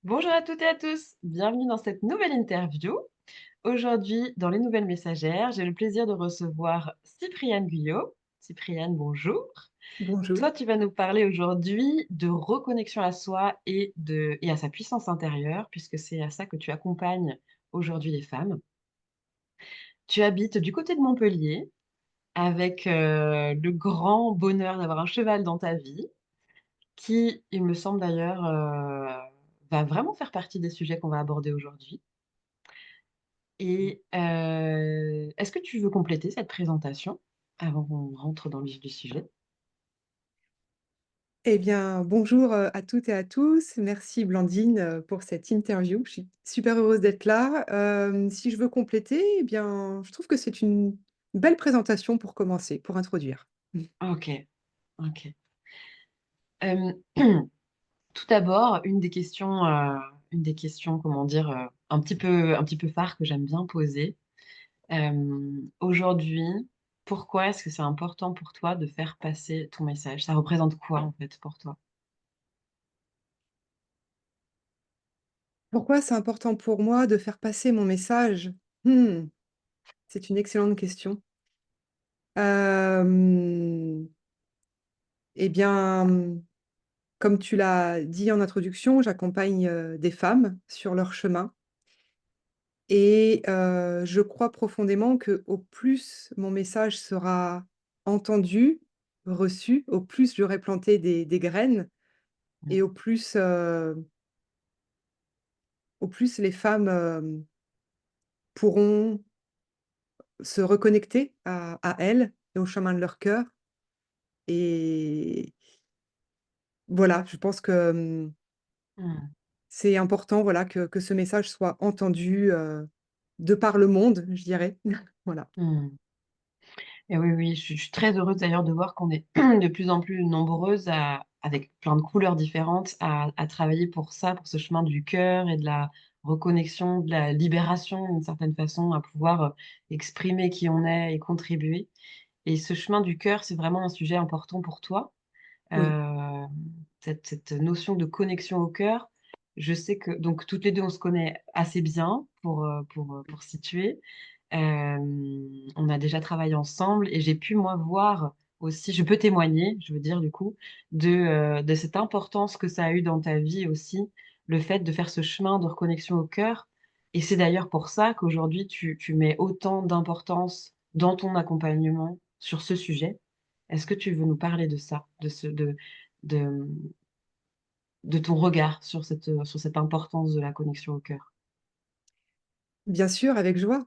Bonjour à toutes et à tous, bienvenue dans cette nouvelle interview. Aujourd'hui, dans les nouvelles messagères, j'ai le plaisir de recevoir Cypriane Guyot. Cypriane, bonjour. Bonjour. Toi, tu vas nous parler aujourd'hui de reconnexion à soi et à sa puissance intérieure, puisque c'est à ça que tu accompagnes aujourd'hui les femmes. Tu habites du côté de Montpellier, avec le grand bonheur d'avoir un cheval dans ta vie, qui, il me semble d'ailleurs, va vraiment faire partie des sujets qu'on va aborder aujourd'hui. Et est-ce que tu veux compléter cette présentation avant qu'on rentre dans le vif du sujet? Eh bien, bonjour, à toutes et à tous. Merci Blandine, pour cette interview. Je suis super heureuse d'être là. Si je veux compléter, eh bien, je trouve que c'est une belle présentation pour commencer, pour introduire. Mmh. OK, OK. Hem, tout d'abord, une des questions, comment dire, un petit peu phare que j'aime bien poser. Aujourd'hui, pourquoi est-ce que c'est important pour toi de faire passer ton message? Ça représente quoi, en fait, pour toi? Pourquoi c'est important pour moi de faire passer mon message? Mmh, c'est une excellente question. Hem, eh bien, comme tu l'as dit en introduction, j'accompagne, des femmes sur leur chemin. Et je crois profondément que au plus mon message sera entendu, reçu, au plus j'aurai planté des graines Mmh, et au plus les femmes, pourront se reconnecter à elles et au chemin de leur cœur. Et voilà, je pense que, mmh, c'est important, voilà, que ce message soit entendu, de par le monde, je dirais. Voilà. mmh. Et oui, oui, je suis très heureuse d'ailleurs de voir qu'on est de plus en plus nombreuses avec plein de couleurs différentes, à travailler pour ça, pour ce chemin du cœur et de la reconnexion, de la libération d'une certaine façon, à pouvoir exprimer qui on est et contribuer. Et ce chemin du cœur, c'est vraiment un sujet important pour toi. Oui. Euh, cette notion de connexion au cœur, je sais que, donc toutes les deux, on se connaît assez bien pour situer. On a déjà travaillé ensemble et j'ai pu, moi, voir aussi, je peux témoigner, je veux dire, du coup, de cette importance que ça a eu dans ta vie aussi, le fait de faire ce chemin de reconnexion au cœur. Et c'est d'ailleurs pour ça qu'aujourd'hui, tu mets autant d'importance dans ton accompagnement sur ce sujet. Est-ce que tu veux nous parler de ça, de, de ton regard sur cette importance de la connexion au cœur? Bien sûr, avec joie.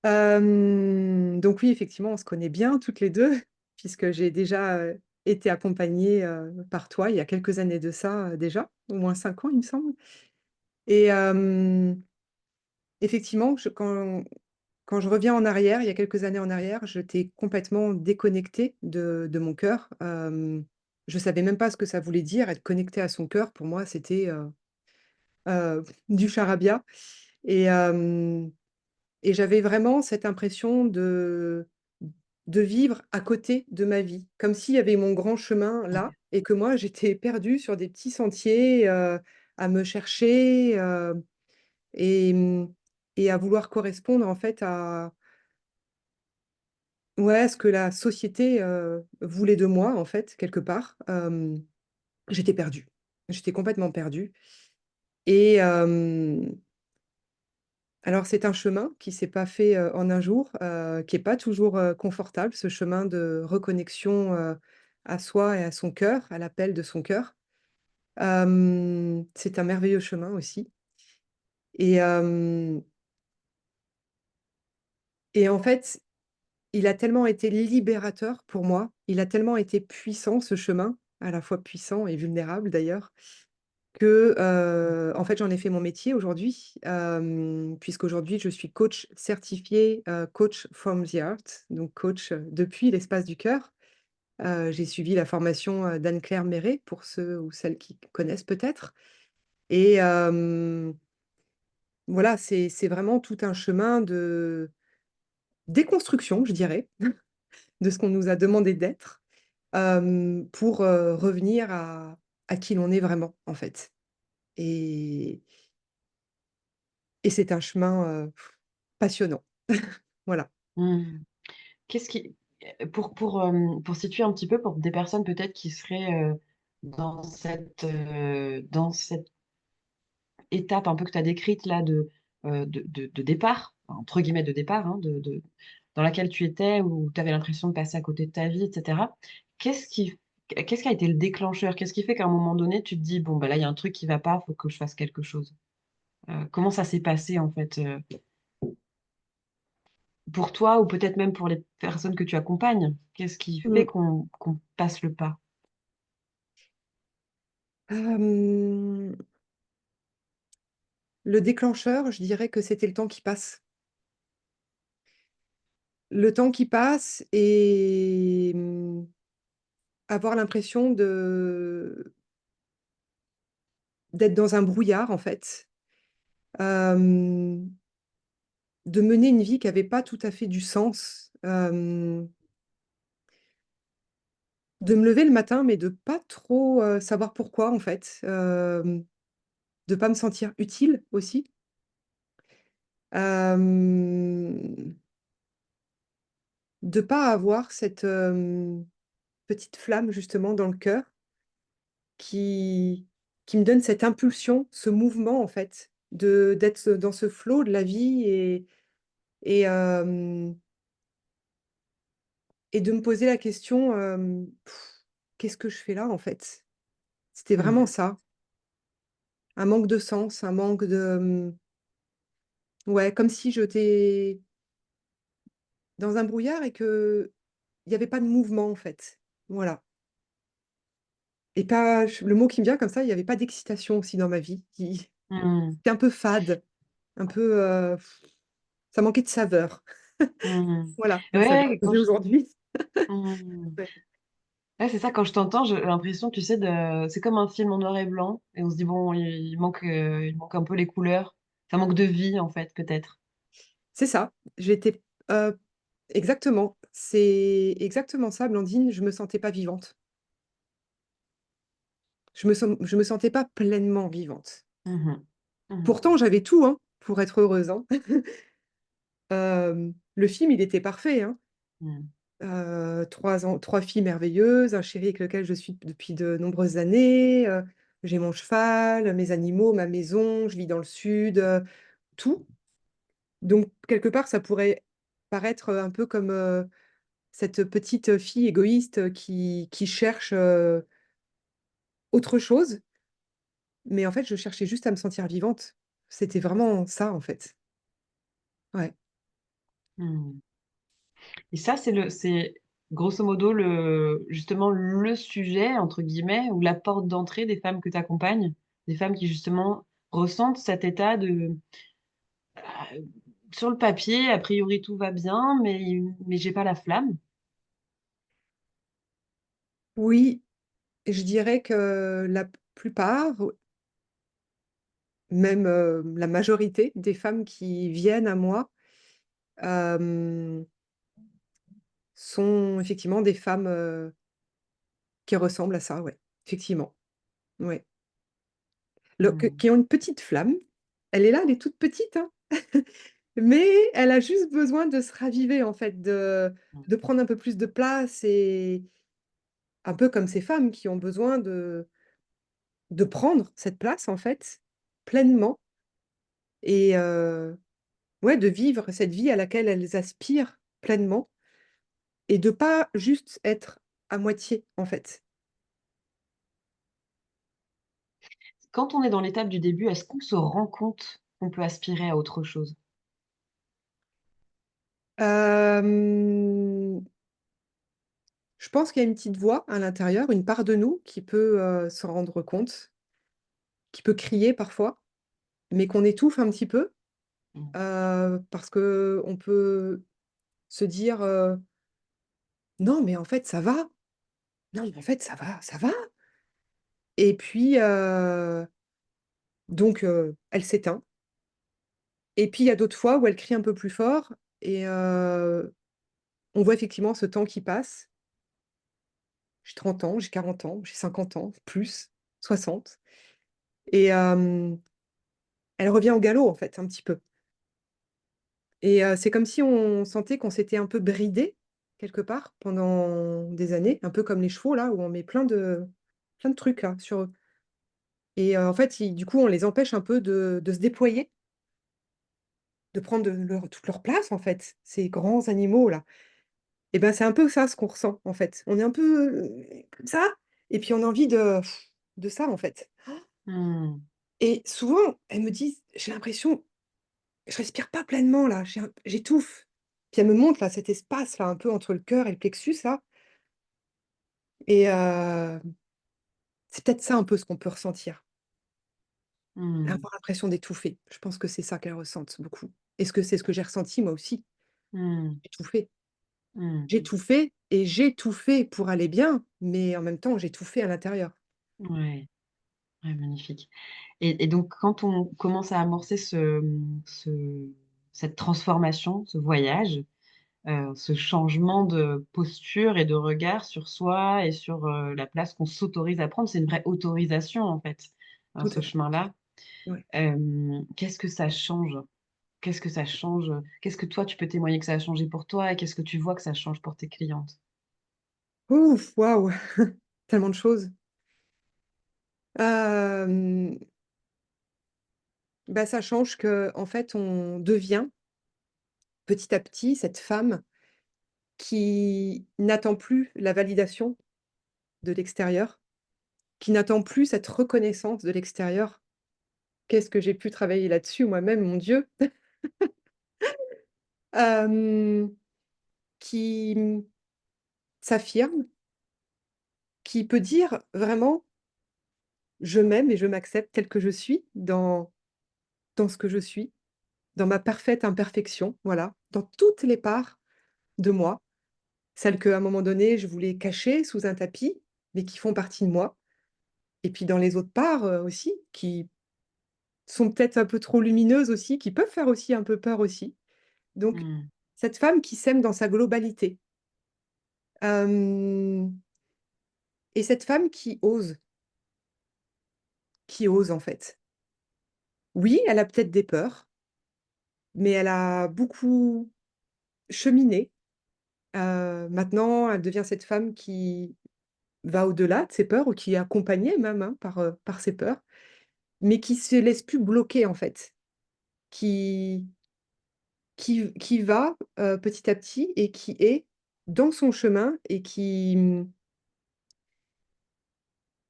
Donc oui, effectivement, on se connaît bien toutes les 2 puisque j'ai déjà, été accompagnée, par toi il y a quelques années de ça, déjà, au moins 5 ans, il me semble. Et effectivement, quand je reviens en arrière, il y a quelques années en arrière, j'étais complètement déconnectée de mon cœur. Je savais même pas ce que ça voulait dire être connecté à son cœur. Pour moi, c'était, du charabia. Et et j'avais vraiment cette impression de vivre à côté de ma vie, comme s'il y avait mon grand chemin là et que moi j'étais perdue sur des petits sentiers, à me chercher, et et à vouloir correspondre en fait à ouais, ce que la société, voulait de moi en fait quelque part. J'étais perdue. J'étais complètement perdue. Et alors c'est un chemin qui s'est pas fait, en un jour, qui est pas toujours, confortable, ce chemin de reconnexion, à soi et à son cœur, à l'appel de son cœur. C'est un merveilleux chemin aussi. Et et en fait, il a tellement été libérateur pour moi, il a tellement été puissant ce chemin, à la fois puissant et vulnérable d'ailleurs, que, en fait, j'en ai fait mon métier aujourd'hui, puisqu'aujourd'hui je suis coach certifié, coach from the heart, donc coach, depuis l'espace du cœur. J'ai suivi la formation, d'Anne-Claire Méret pour ceux ou celles qui connaissent peut-être. Et voilà, c'est vraiment tout un chemin de déconstruction, je dirais, de ce qu'on nous a demandé d'être, pour, revenir à qui l'on est vraiment, en fait. et c'est un chemin, passionnant. Voilà. Mmh. Qu'est-ce qui pour situer un petit peu pour des personnes peut-être qui seraient, dans cette étape un peu que tu as décrite là de «départ», entre guillemets «de départ», hein, de dans laquelle tu étais, où tu avais l'impression de passer à côté de ta vie et cetera. Qu'est-ce qui qu'est-ce qui a été le déclencheur? Qu'est-ce qui fait qu'à un moment donné, tu te dis: «Bon, bah, là, il y a un truc qui va pas, faut que je fasse quelque chose»? Comment ça s'est passé en fait, pour toi ou peut-être même pour les personnes que tu accompagnes? Qu'est-ce qui fait Mmh. qu'on passe le pas? Hem, le déclencheur, je dirais que c'était le temps qui passe. Le temps qui passe et avoir l'impression d'être dans un brouillard, en fait. Hem, de mener une vie qui avait pas tout à fait du sens. De me lever le matin, mais de pas trop, savoir pourquoi, en fait. De pas me sentir utile aussi. Hem, de pas avoir cette, petite flamme justement dans le cœur qui me donne cette impulsion, ce mouvement en fait, de d'être dans ce flow de la vie et hem et de me poser la question, «Qu'est-ce que je fais là en fait?» C'était Mmh. vraiment ça, un manque de sens, un manque de, ouais, comme si j'étais dans un brouillard et qu'il y avait pas de mouvement en fait. Voilà. Et pas le mot qui me vient comme ça, il y avait pas d'excitation aussi dans ma vie. Mmh. C'était un peu fade, un peu, ça manquait de saveur. Mmh. Voilà, la saveur Ouais, que j'ai aujourd'hui. mmh. Ouais. Ouais, c'est ça, quand je t'entends, j'ai l'impression, tu sais, c'est comme un film en noir et blanc et on se dit: «Bon, il manque un peu les couleurs». Ça manque de vie, en fait, peut-être. C'est ça, j'étais exactement, c'est exactement ça, Blandine, je me sentais pas vivante. Je me sentais pas pleinement vivante. Mmh mh. Mmh. Pourtant, j'avais tout, hein, pour être heureuse, hein. Le film, il était parfait, hein. Mmh. 3 filles merveilleuses, un chéri avec lequel je suis depuis de nombreuses années, j'ai mon cheval, mes animaux, ma maison, je vis dans le sud, tout. Donc quelque part, ça pourrait paraître, un peu comme, cette petite fille égoïste, qui cherche, autre chose, mais en fait, je cherchais juste à me sentir vivante. C'était vraiment ça, en fait. Ouais. Mmh. Et ça, c'est grosso modo justement «le sujet» entre guillemets ou la porte d'entrée des femmes que tu accompagnes? Des femmes qui justement ressentent cet état de, sur le papier, a priori tout va bien, mais j'ai pas la flamme? Oui, je dirais que la plupart, même, la majorité des femmes qui viennent à moi, hem, sont effectivement des femmes, qui ressemblent à ça, ouais, effectivement, ouais. Mmh. Qui ont une petite flamme. Elle est là, elle est toute petite, hein, mais elle a juste besoin de se raviver, en fait, Mmh. de prendre un peu plus de place et un peu comme ces femmes qui ont besoin de prendre cette place, en fait, pleinement et ouais, de vivre cette vie à laquelle elles aspirent pleinement et de pas juste être à moitié, en fait. Quand on est dans l'étape du début, est-ce qu'on se rend compte qu'on peut aspirer à autre chose? Hem, je pense qu'il y a une petite voix à l'intérieur, une part de nous qui peut, s'en rendre compte, qui peut crier parfois, mais qu'on étouffe un petit peu, Mmh. parce qu'on peut se dire, «Non, mais en fait, ça va. Non, mais en fait, ça va» et puis, donc elle s'éteint et puis il y a d'autres fois où elle crie un peu plus fort et on voit effectivement ce temps qui passe. J'ai 30 ans, j'ai 40 ans, j'ai 50 ans, plus, 60 et elle revient au galop, en fait, un petit peu et c'est comme si on sentait qu'on s'était un peu bridé quelque part, pendant des années, un peu comme les chevaux, là, où on met plein de trucs, là, sur eux et en fait, ils du coup, on les empêche un peu de se déployer, de prendre toute leur place, en fait, ces grands animaux-là. Et ben, c'est un peu ça, ce qu'on ressent, en fait. On est un peu, comme ça et puis on a envie de ça, en fait. Mmh. Et souvent, elles me disent: «J'ai l'impression, je respire pas pleinement là, j'étouffe». Puis elles me montrent là, cet espace-là, un peu entre le cœur et le plexus là et c'est peut-être ça un peu ce qu'on peut ressentir, Mmh. avoir l'impression d'étouffer. Je pense que c'est ça qu'elles ressentent beaucoup. Est-ce que c'est ce que j'ai ressenti moi aussi? Mmh. Étouffée. Mmh. J'ai tout fait et j'ai tout fait pour aller bien, mais en même temps, j'ai tout fait à l'intérieur. Ouais, ouais, magnifique. Et donc quand on commence à amorcer cette transformation, ce voyage, ce changement de posture et de regard sur soi et sur, la place qu'on s'autorise à prendre, c'est une vraie autorisation, en fait, Tout ce à fait. chemin-là. Ouais. Qu'est-ce que ça change? Qu'est-ce que ça change, qu'est-ce que toi, tu peux témoigner que ça a changé pour toi et qu'est-ce que tu vois que ça change pour tes clientes? Ouf, waouh! Tellement de choses. Hem, Bah, ça change que en fait, on devient petit à petit cette femme qui n'attend plus la validation de l'extérieur, qui n'attend plus cette reconnaissance de l'extérieur. Qu'est-ce que j'ai pu travailler là-dessus moi-même, mon Dieu! Hem, qui, s'affirme, qui peut dire vraiment: «Je m'aime et je m'accepte telle que je suis, dans ce que je suis, dans ma parfaite imperfection», voilà, dans toutes les parts de moi. Celles qu'à un moment donné, je voulais cacher sous un tapis, mais qui font partie de moi. Et puis dans les autres parts, aussi, qui sont peut-être un peu trop lumineuses aussi, qui peuvent faire aussi un peu peur aussi. Donc Mmh. cette femme qui s'aime dans sa globalité. Hem Et cette femme qui ose en fait. Oui, elle a peut-être des peurs, mais elle a beaucoup cheminé. Maintenant, elle devient cette femme qui va au-delà de ses peurs ou qui est accompagnée même, hein, par ses peurs. Mais qui se laisse plus bloquer en fait, qui qui va, petit à petit et qui est dans son chemin et qui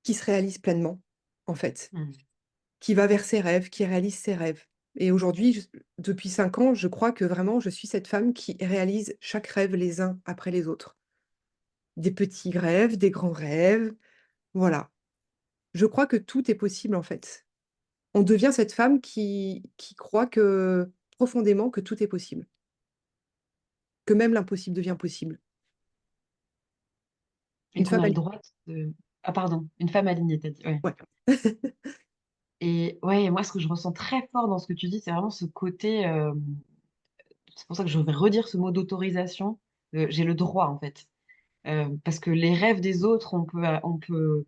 se réalise pleinement, en fait. Mmh. Qui va vers ses rêves, qui réalise ses rêves et aujourd'hui, depuis 5 ans, je crois que vraiment je suis cette femme qui réalise chaque rêve les uns après les autres. Des petits rêves, des grands rêves, voilà. Je crois que tout est possible en fait. On devient cette femme qui croit que profondément que tout est possible. Que même l'impossible devient possible. Et Une qu'on femme a le ali droit de ah pardon, une femme alignée, tu as dit, ouais. Ouais. Et ouais, moi, ce que je ressens très fort dans ce que tu dis, c'est vraiment ce côté, c'est pour ça que je vais redire ce mot d'autorisation, j'ai le droit, en fait. Parce que les rêves des autres, on peut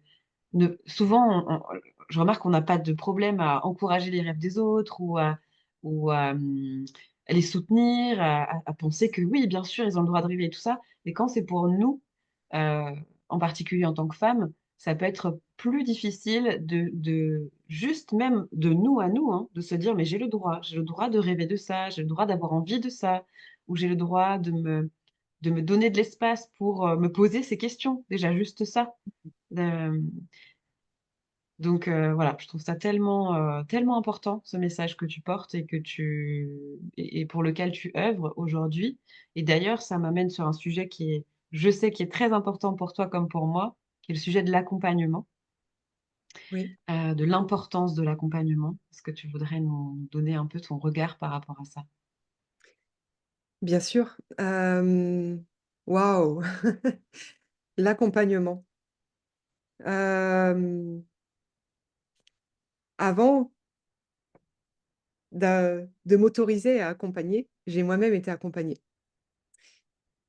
ne souvent, je remarque qu'on n'a pas de problème à encourager les rêves des autres ou à à les soutenir, à penser que oui, bien sûr, ils ont le droit de rêver et tout ça. Mais quand c'est pour nous, heu, en particulier en tant que femmes, ça peut être plus difficile de juste même de nous à nous, hein, de se dire: «Mais j'ai le droit de rêver de ça, j'ai le droit d'avoir envie de ça» ou «J'ai le droit de me donner de l'espace pour, me poser ces questions». Déjà juste ça. Hem donc voilà, je trouve ça tellement important, ce message que tu portes et que tu et pour lequel tu œuvres aujourd'hui. Et d'ailleurs, ça m'amène sur un sujet qui est, je sais, qui est très important pour toi comme pour moi, qui est le sujet de l'accompagnement, Oui, de l'importance de l'accompagnement. Est-ce que tu voudrais nous donner un peu ton regard par rapport à ça? bien sûr. Waouh! L'accompagnement. Hem, Avant de m'autoriser à accompagner, j'ai moi-même été accompagnée.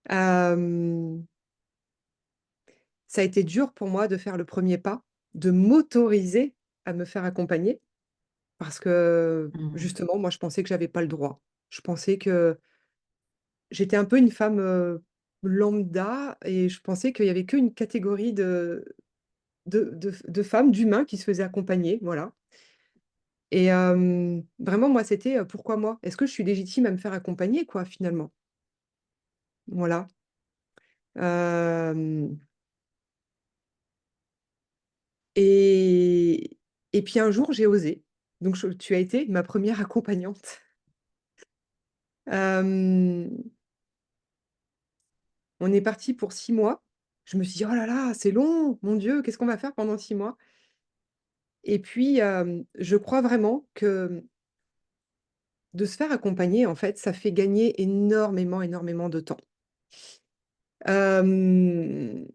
Hem, Ça a été dur pour moi de faire le premier pas, de m'autoriser. à me faire accompagner parce que, Mmh. justement, moi, je pensais que j'avais pas le droit. Je pensais que j'étais un peu une femme, lambda et je pensais qu'il y avait qu'une catégorie de femmes, d'humains qui se faisaient accompagner, voilà et vraiment moi c'était, pourquoi moi? Est-ce que je suis légitime à me faire accompagner quoi, finalement? Voilà. Hem et et puis un jour j'ai osé. Donc tu as été ma première accompagnante. Hem, on est parti pour 6 mois. Je me suis dit: «Oh là là, c'est long, mon Dieu, qu'est-ce qu'on va faire pendant 6 mois?» Et puis, je crois vraiment que de se faire accompagner, en fait, ça fait gagner énormément, énormément de temps. Hem,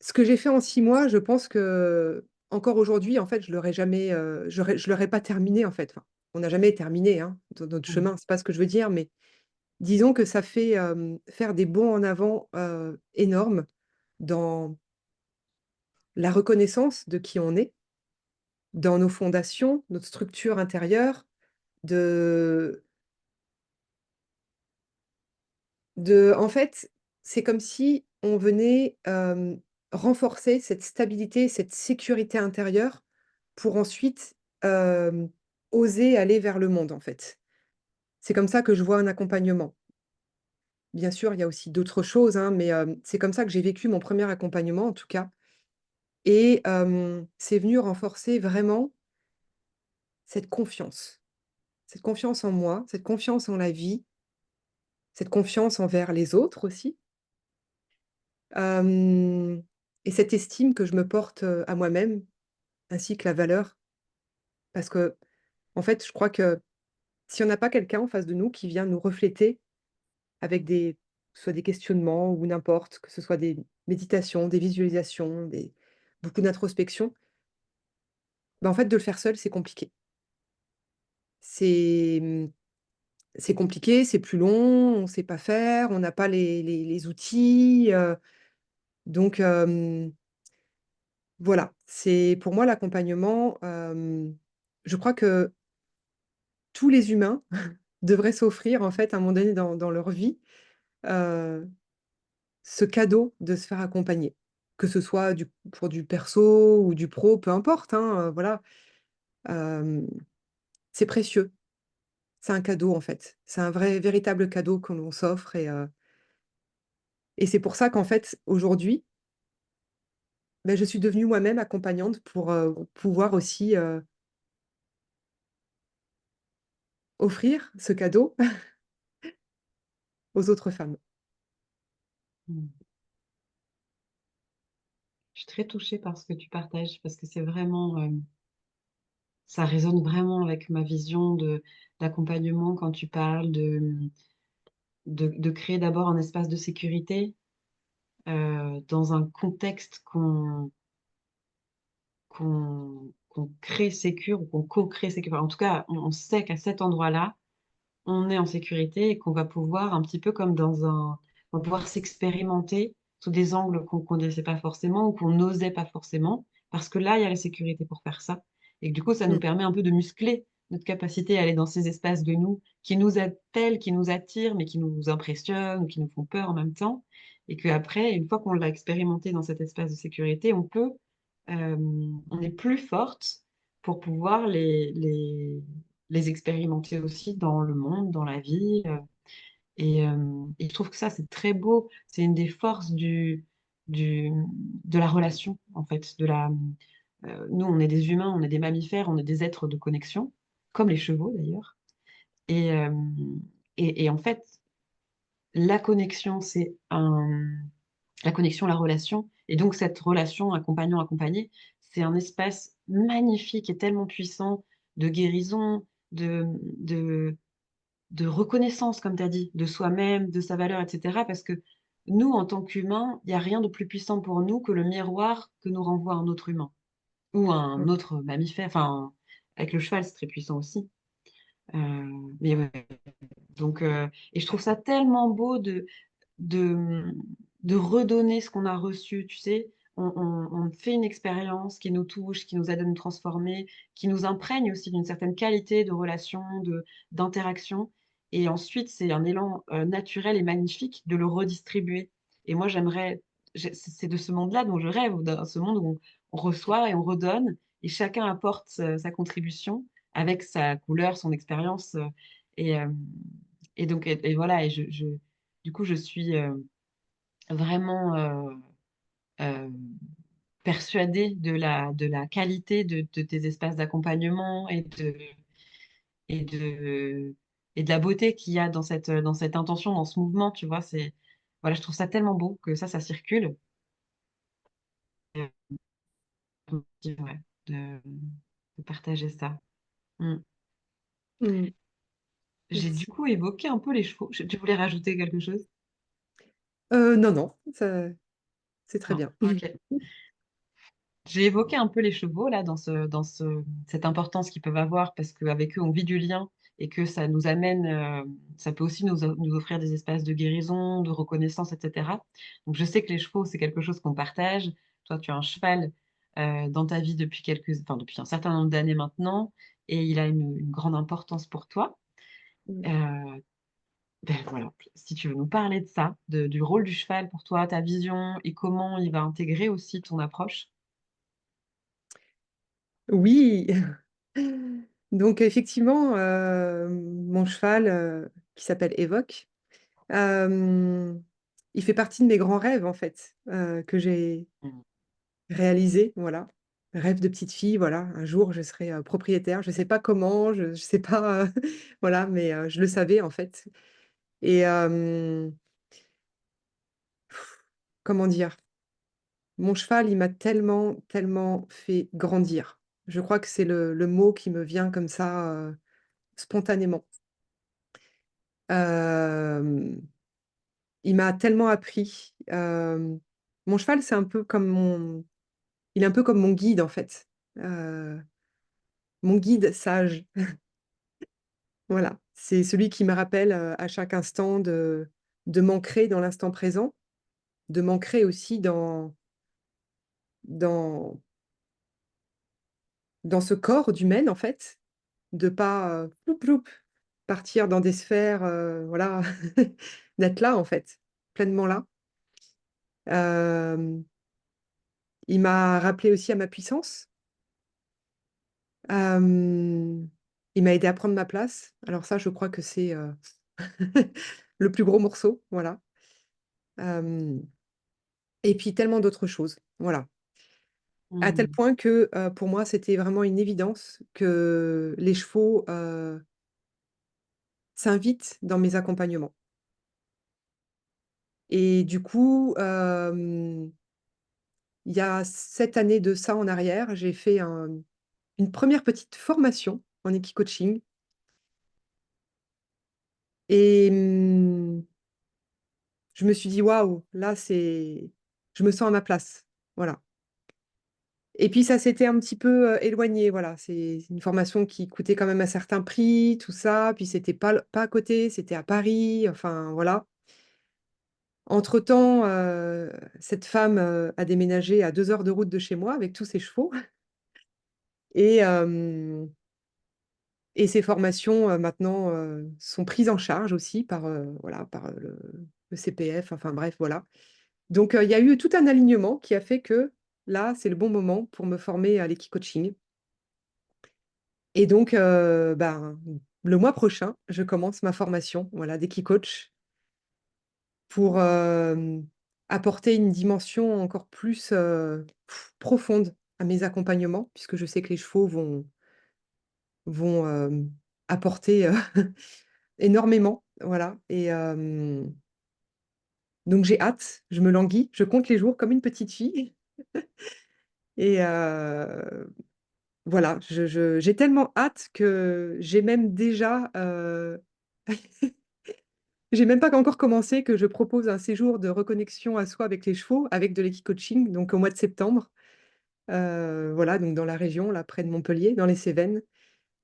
ce que j'ai fait en 6 mois, je pense que encore aujourd'hui, en fait, je l'aurais jamais, je l'aurais pas terminé, en fait. Enfin, on n'a jamais terminé, hein, notre Mmh. chemin, c'est pas ce que je veux dire, mais disons que ça fait, faire des bonds en avant, énormes dans la reconnaissance de qui on est, dans nos fondations, notre structure intérieure, de en fait, c'est comme si on venait, renforcer cette stabilité, cette sécurité intérieure pour ensuite, hem, oser aller vers le monde, en fait. C'est comme ça que je vois un accompagnement. Bien sûr, il y a aussi d'autres choses, hein, mais c'est comme ça que j'ai vécu mon premier accompagnement, en tout cas et c'est venu renforcer vraiment cette confiance en moi, cette confiance en la vie, cette confiance envers les autres aussi. Hem et cette estime que je me porte, à moi-même, ainsi que la valeur. Parce que en fait, je crois que si on n'a pas quelqu'un en face de nous qui vient nous refléter avec soit des questionnements ou n'importe, que ce soit des méditations, des visualisations, beaucoup d'introspection, bah, en fait, de le faire seul, c'est compliqué. C'est, c'est compliqué, c'est plus long, on ne sait pas faire, on n'a pas les outils, donc voilà, c'est pour moi l'accompagnement, je crois que tous les humains devraient s'offrir en fait à un moment donné dans leur vie, heu, ce cadeau de se faire accompagner. Que ce soit pour du perso ou du pro, peu importe, hein, voilà. Hem, c'est précieux. C'est un cadeau en fait. C'est un vrai véritable cadeau que l'on s'offre et c'est pour ça qu'en fait aujourd'hui, beh, je suis devenue moi-même accompagnante pour, pouvoir aussi, offrir ce cadeau aux autres femmes. Mmh. Je suis très touchée par ce que tu partages parce que c'est vraiment, ça résonne vraiment avec ma vision d'accompagnement quand tu parles de créer d'abord un espace de sécurité, dans un contexte qu'on crée sécure ou qu'on co-crée sécure. En tout cas, on sait qu'à cet endroit-là, on est en sécurité et qu'on va pouvoir un petit peu comme on va pouvoir s'expérimenter sous des angles qu'on connaissait pas forcément ou qu'on n'osait pas forcément, parce que là, il y a la sécurité pour faire ça et que du coup, ça nous Mmh, permet un peu de muscler notre capacité à aller dans ces espaces de nous qui nous appellent, qui nous attirent, mais qui nous impressionnent ou qui nous font peur en même temps et qu'après, une fois qu'on l'a expérimenté dans cet espace de sécurité, on est plus forte pour pouvoir les expérimenter aussi dans le monde, dans la vie, et je trouve que ça, c'est très beau. C'est une des forces du de la relation, en fait, nous, on est des humains, on est des mammifères, on est des êtres de connexion, comme les chevaux d'ailleurs et hem et en fait, la connexion, la connexion, la relation et donc cette relation accompagnant-accompagné, c'est un espace magnifique et tellement puissant de guérison, de de de reconnaissance, comme tu as dit, de soi-même, de sa valeur et cetera. Parce que nous, en tant qu'humains, il y a rien de plus puissant pour nous que le miroir que nous renvoie un autre humain ou un mmh. autre mammifère. Enfin, avec le cheval, c'est très puissant aussi. Mais ouais, donc et je trouve ça tellement beau de, de redonner ce qu'on a reçu, tu sais? on fait une expérience qui nous touche, qui nous aide à nous transformer, qui nous imprègne aussi d'une certaine qualité de relation, d'interaction et ensuite c'est un élan, naturel et magnifique de le redistribuer et moi j'aimerais c'est de ce monde-là dont je rêve, de ce monde où on reçoit et on redonne et chacun apporte sa contribution avec sa couleur, son expérience, et hem et donc et voilà et je du coup je suis, vraiment, hem, persuadée de la qualité de tes espaces d'accompagnement et de et de la beauté qu'il y a dans cette intention, dans ce mouvement, tu vois? C'est voilà, je trouve ça tellement beau que ça circule. Ouais, de partager ça. Mmh. Mmh. J'ai du Merci. coup évoqué un peu les chevaux. Tu voulais rajouter quelque chose? Non, non, ça c'est très Non? bien. OK. J'ai évoqué un peu les chevaux là cette importance qu'ils peuvent avoir parce qu'avec eux on vit du lien et que ça nous amène, ça peut aussi nous offrir des espaces de guérison, de reconnaissance et cetera. Donc je sais que les chevaux, c'est quelque chose qu'on partage. Toi, tu as un cheval, dans ta vie depuis un certain nombre d'années maintenant et il a une grande importance pour toi. Mmh. Heu, voilà, si tu veux nous parler de ça, du rôle du cheval pour toi, ta vision et comment il va intégrer aussi ton approche? Oui! Donc effectivement, mon cheval, qui s'appelle Évoque, hem, il fait partie de mes grands rêves en fait, que j'ai Mmh. réalisés, voilà. Rêve de petite fille, voilà, un jour je serai, propriétaire. Je sais pas comment, je sais pas, voilà, mais je le savais en fait et comment dire? Mon cheval, il m'a tellement, tellement fait grandir. Je crois que c'est le mot qui me vient comme ça, spontanément. Hem, il m'a tellement appris, mon cheval, c'est un peu comme mon il est un peu comme mon guide, en fait, mon guide sage. Voilà, c'est celui qui me rappelle, à chaque instant de m'ancrer dans l'instant présent, de m'ancrer aussi dans dans ce corps d'humaine, en fait, de pas, ploup ploup, partir dans des sphères, voilà, d'être là, en fait, pleinement là. Hem, il m'a rappelé aussi à ma puissance. Hem, il m'a aidé à prendre ma place. Alors ça, je crois que c'est, le plus gros morceau, voilà. Hem et puis tellement d'autres choses, voilà. À tel Mmh. point que, pour moi, c'était vraiment une évidence que les chevaux, s'invitent dans mes accompagnements et du coup, il y a 7 années de ça en arrière, j'ai fait une première petite formation en équi-coaching et je me suis dit: «Waouh, là, c'est je me sens à ma place». Voilà et puis ça s'était un petit peu, éloigné, voilà. C'est une formation qui coûtait quand même un certain prix, tout ça, puis c'était pas à côté, c'était à Paris, enfin voilà. Entre temps, cette femme, a déménagé à 2 heures de route de chez moi avec tous ses chevaux et ces formations, maintenant, sont prises en charge aussi par, voilà, par, le CPF, enfin bref, voilà. Donc, il y a eu tout un alignement qui a fait que, là, c'est le bon moment pour me former à l'Equi-Coaching et donc, ben, le mois prochain, je commence ma formation, voilà, d'Equi-Coach pour, apporter une dimension encore plus, profonde à mes accompagnements puisque je sais que les chevaux vont, apporter, énormément, voilà et donc j'ai hâte, je me languis, je compte les jours comme une petite fille et voilà, j'ai tellement hâte que j'ai même déjà, j'ai même pas encore commencé que je propose un séjour de reconnexion à soi avec les chevaux, avec de l'équi-coaching, donc au mois de septembre, voilà, donc dans la région, là, près de Montpellier, dans les Cévennes,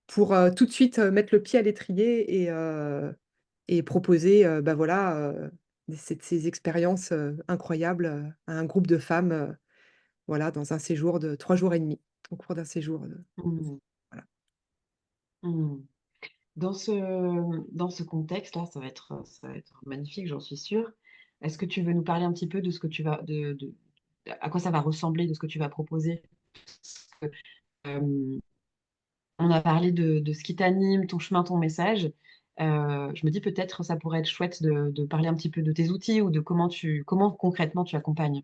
pour, tout de suite, mettre le pied à l'étrier et proposer, bah, voilà, ces expériences, incroyables, à un groupe de femmes, voilà, dans un séjour de 3 jours et demi, au cours d'un séjour, Mmh. voilà. Mmh. Dans ce contexte-là, ça va être magnifique, j'en suis sûre. Est-ce que tu veux nous parler un petit peu de ce que tu vas de à quoi ça va ressembler, de ce que tu vas proposer? Hem, on a parlé de ce qui t'anime, ton chemin, ton message. Je me dis peut-être ça pourrait être chouette de parler un petit peu de tes outils ou de comment concrètement tu accompagnes?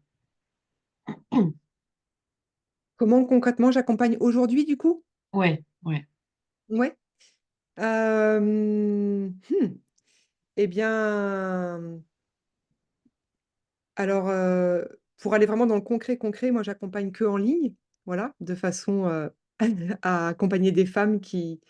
Comment concrètement j'accompagne aujourd'hui du coup? Ouais, ouais. Ouais. Et bien, alors, pour aller vraiment dans le concret, moi j'accompagne que en ligne, voilà, de façon, à accompagner des femmes qui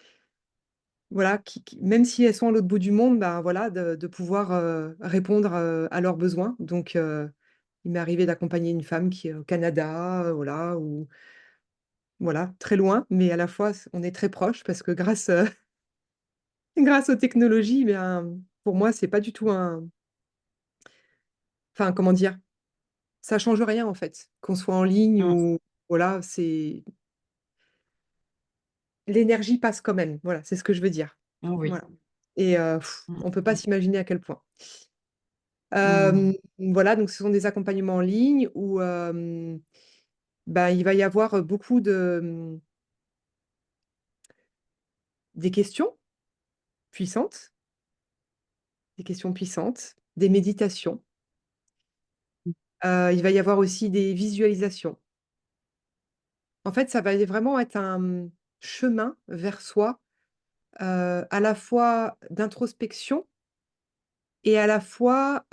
voilà, qui même si elles sont à l'autre bout du monde, ben, voilà, de pouvoir, répondre, à leurs besoins. Donc, il m'est arrivé d'accompagner une femme qui est au Canada, voilà, ou voilà, très loin, mais à la fois on est très proches parce que grâce, grâce aux technologies, eh bien, pour moi, c'est pas du tout un enfin, comment dire? Ça change rien en fait, qu'on soit en ligne Mmh. ou voilà, c'est l'énergie passe quand même, voilà, c'est ce que je veux dire. Ah oui. Voilà et Mmh on peut pas mh. s'imaginer à quel point. Mmh. Voilà, donc ce sont des accompagnements en ligne où, bah, il va y avoir, beaucoup de, des questions puissantes, des questions puissantes, des méditations. Il va y avoir aussi des visualisations. En fait, ça va vraiment être un, chemin vers soi, à la fois d'introspection et à la fois,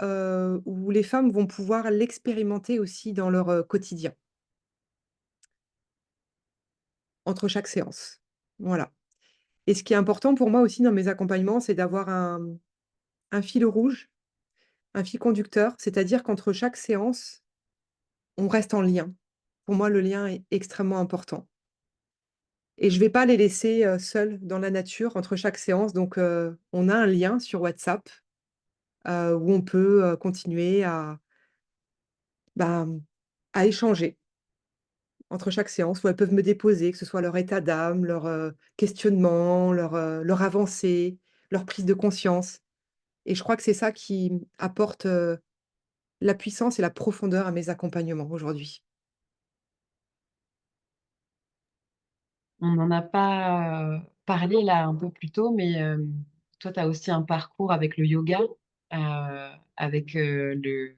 où les femmes vont pouvoir l'expérimenter aussi dans leur, quotidien, entre chaque séance. Voilà et ce qui est important pour moi aussi dans mes accompagnements, c'est d'avoir un fil rouge, un fil conducteur, c'est-à-dire qu'entre chaque séance, on reste en lien. Pour moi, le lien est extrêmement important et je vais pas les laisser, seules dans la nature entre chaque séance donc on a un lien sur WhatsApp, où on peut, continuer à, bah, à échanger entre chaque séance, où elles peuvent me déposer, que ce soit leur état d'âme, leur, questionnement, leur avancée, leur prise de conscience et je crois que c'est ça qui apporte, la puissance et la profondeur à mes accompagnements aujourd'hui. On n'en a pas, parlé là un peu plus tôt, mais toi, tu as aussi un parcours avec le yoga, avec, le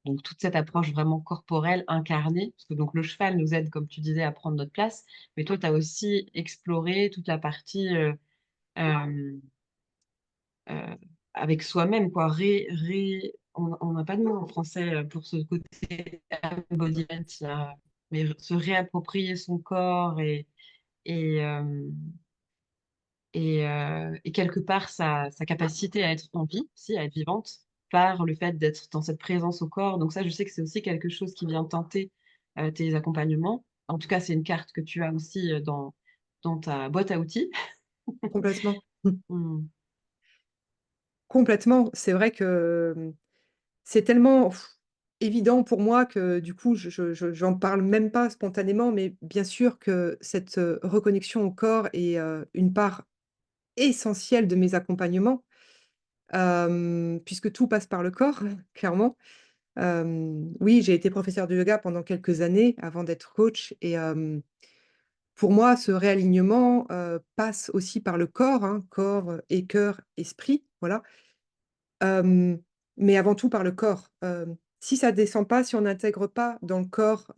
donc toute cette approche vraiment corporelle, incarnée, parce que donc le cheval nous aide, comme tu disais, à prendre notre place, mais toi, tu as aussi exploré toute la partie, hem, heu, avec soi-même quoi, on n'a pas de mot en français, pour ce côté embodiment là, mais se réapproprier son corps et hem et quelque part sa capacité à être en vie aussi, à être vivante, par le fait d'être dans cette présence au corps. Donc ça, je sais que c'est aussi quelque chose qui vient tenter, tes accompagnements. En tout cas, c'est une carte que tu as aussi, dans ta boîte à outils. Complètement. Mmh. Mmh. Complètement. C'est vrai que, c'est tellement évident pour moi que du coup, j'en parle même pas spontanément, mais bien sûr que cette, reconnexion au corps est, une part essentielle de mes accompagnements, puisque tout passe par le corps, clairement. Oui, j'ai été professeure de yoga pendant quelques années avant d'être coach et pour moi, ce réalignement, passe aussi par le corps, hein, corps, et cœur, esprit, voilà. Hem, mais avant tout par le corps. Si ça descend pas, si on n'intègre pas dans le corps,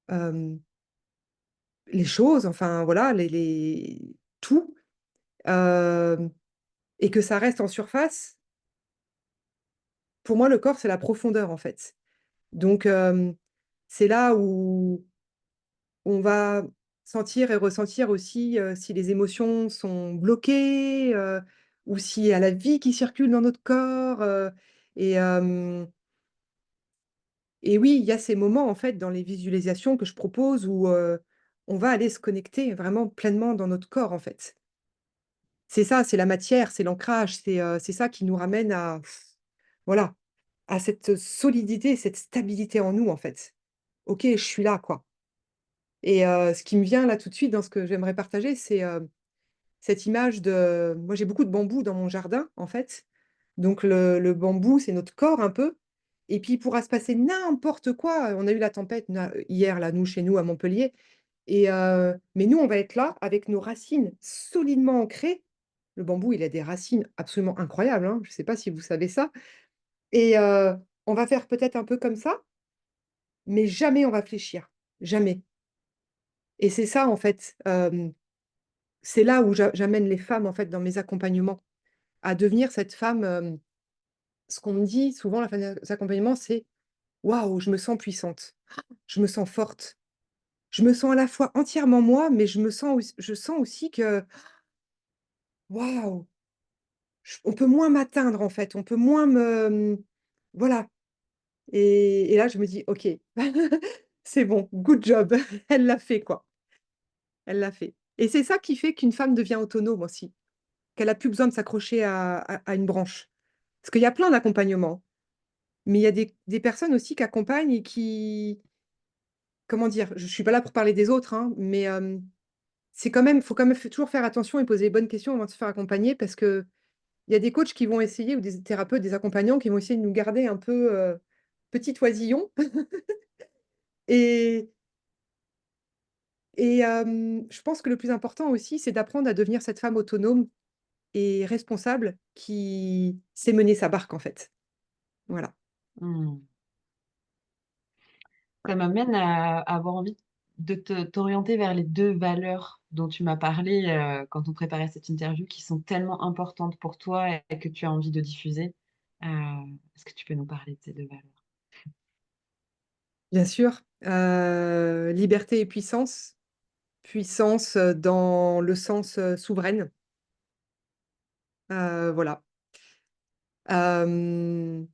hem, les choses, enfin voilà, les tout, hem et que ça reste en surface, pour moi, le corps, c'est la profondeur, en fait. Donc c'est là où on va sentir et ressentir aussi, si les émotions sont bloquées, ou s'il y a la vie qui circule dans notre corps, et et oui, il y a ces moments, en fait, dans les visualisations que je propose où, on va aller se connecter vraiment pleinement dans notre corps, en fait. C'est ça, c'est la matière, c'est l'ancrage, c'est ça qui nous ramène à voilà, à cette solidité, cette stabilité en nous, en fait, OK, je suis là, quoi. Et ce qui me vient là tout de suite dans ce que j'aimerais partager, c'est, cette image de moi j'ai beaucoup de bambou dans mon jardin, en fait. Donc le bambou, c'est notre corps un peu et puis il pourra se passer n'importe quoi. On a eu la tempête na hier là, nous, chez nous à Montpellier et mais nous, on va être là avec nos racines solidement ancrées. Le bambou, il a des racines absolument incroyables, hein, je ne sais pas si vous savez ça et on va faire peut-être un peu comme ça, mais jamais on va fléchir, jamais et c'est ça, en fait, c'est là où j'amène les femmes, en fait, dans mes accompagnements, à devenir cette femme, ce qu'on me dit souvent, la fin des accompagnements, c'est: «Waouh, je me sens puissante, je me sens forte, je me sens à la fois entièrement moi, mais je sens aussi que, waouh, on peut moins m'atteindre, en fait, on peut moins me, voilà» et là, je me dis: «OK, c'est bon, good job, elle l'a fait, quoi, elle l'a fait» et c'est ça qui fait qu'une femme devient autonome aussi, qu'elle a plus besoin de s'accrocher à une branche. Parce qu'il y a plein d'accompagnements, mais il y a des personnes aussi qui accompagnent et qui comment dire? Je suis pas là pour parler des autres, hein, mais c'est quand même faut quand même f toujours faire attention et poser les bonnes questions avant de se faire accompagner parce qu'il y a des coachs qui vont essayer ou des thérapeutes, des accompagnants qui vont essayer de nous garder un peu, petits oisillons et je pense que le plus important aussi, c'est d'apprendre à devenir cette femme autonome et responsable qui sait mener sa barque, en fait. Voilà. Mmh. Ça m'amène à avoir envie de t'orienter vers les 2 valeurs dont tu m'as parlé, quand on préparait cette interview, qui sont tellement importantes pour toi et que tu as envie de diffuser. Heu, Est-ce que tu peux nous parler de ces 2 valeurs? Bien sûr, liberté et puissance. Puissance, dans le sens, souveraine, voilà. Hem,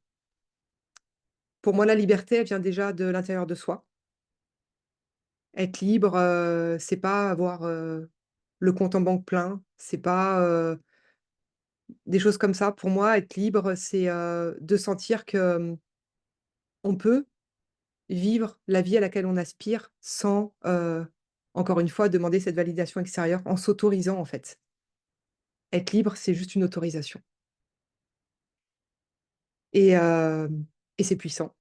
pour moi, la liberté, elle vient déjà de l'intérieur de soi. Être libre, c'est pas avoir, le compte en banque plein, c'est pas, des choses comme ça. Pour moi, être libre, c'est, de sentir que, on peut vivre la vie à laquelle on aspire sans, encore une fois, demander cette validation extérieure, en s'autorisant, en fait. Être libre, c'est juste une autorisation et c'est puissant.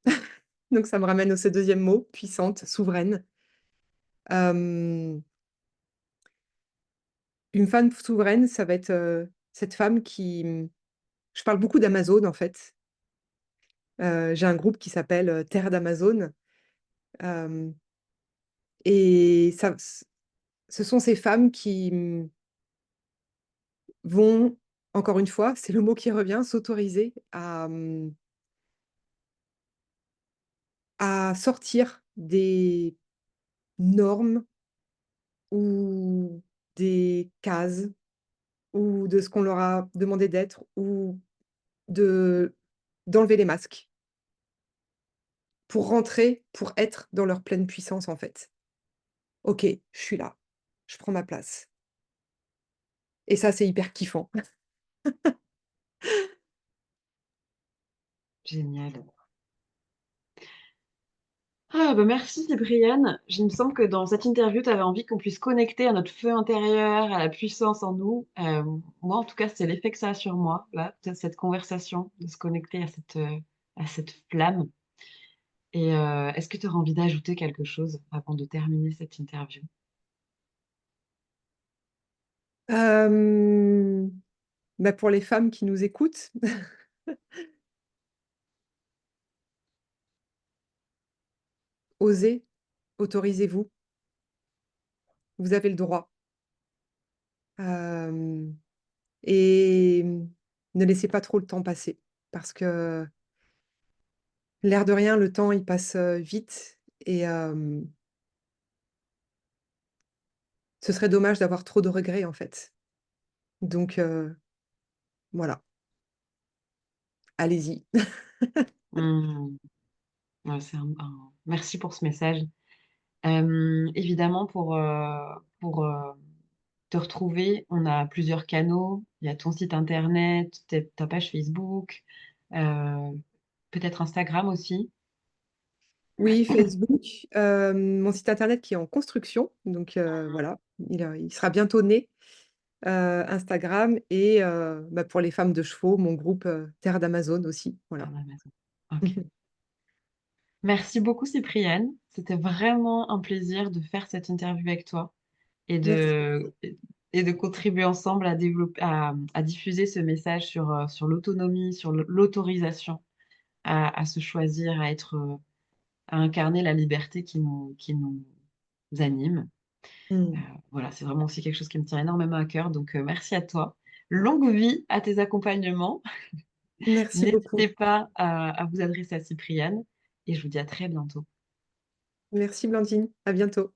Donc ça me ramène au ce deuxième mot, puissante, souveraine. Hem, une femme souveraine, ça va être, cette femme qui, je parle beaucoup d'Amazon, en fait. J'ai un groupe qui s'appelle, Terre d'Amazone, hem et ça ce sont ces femmes qui, vont, encore une fois, c'est le mot qui revient, s'autoriser à sortir des normes ou des cases ou de ce qu'on leur a demandé d'être ou de d'enlever les masques pour rentrer, pour être dans leur pleine puissance, en fait. OK, je suis là, je prends ma place et ça, c'est hyper kiffant. Génial. Ah bah, merci Cyprienne. Il me semble que dans cette interview, tu avais envie qu'on puisse connecter à notre feu intérieur, à la puissance en nous. Moi, en tout cas, c'est l'effet que ça a sur moi, là, cette conversation, de se connecter à cette flamme. Et est-ce que tu aurais envie d'ajouter quelque chose avant de terminer cette interview? Hem, Bah, pour les femmes qui nous écoutent, osez, autorisez-vous, vous avez le droit. Hem et ne laissez pas trop le temps passer parce que l'air de rien, le temps, il passe, vite et ce serait dommage d'avoir trop de regrets, en fait. Donc voilà, allez-y. Mmh. Ouais, c'est merci pour ce message. Évidemment pour, te retrouver, on a plusieurs canaux. Il y a ton site internet, ta page Facebook, heu, peut-être Instagram aussi? Oui, Facebook, mon site internet qui est en construction, donc Mmh. voilà, il sera bientôt né, Instagram et bah, pour les femmes de chevaux, mon groupe, Terre d'Amazon aussi, voilà. Par la maison. OK. Merci beaucoup Cyprienne. C'était vraiment un plaisir de faire cette interview avec toi et Merci à de toi. et de contribuer ensemble à développer à diffuser ce message sur l'autonomie, sur l'autorisation à se choisir, à être, à incarner la liberté qui nous anime. Heu, Mmh. voilà, c'est vraiment aussi quelque chose qui me tient énormément à cœur, donc merci à toi. Longue vie à tes accompagnements. Merci beaucoup. N'hésitez pas à vous adresser à Cyprienne et je vous dis à très bientôt. Merci Blandine, à bientôt.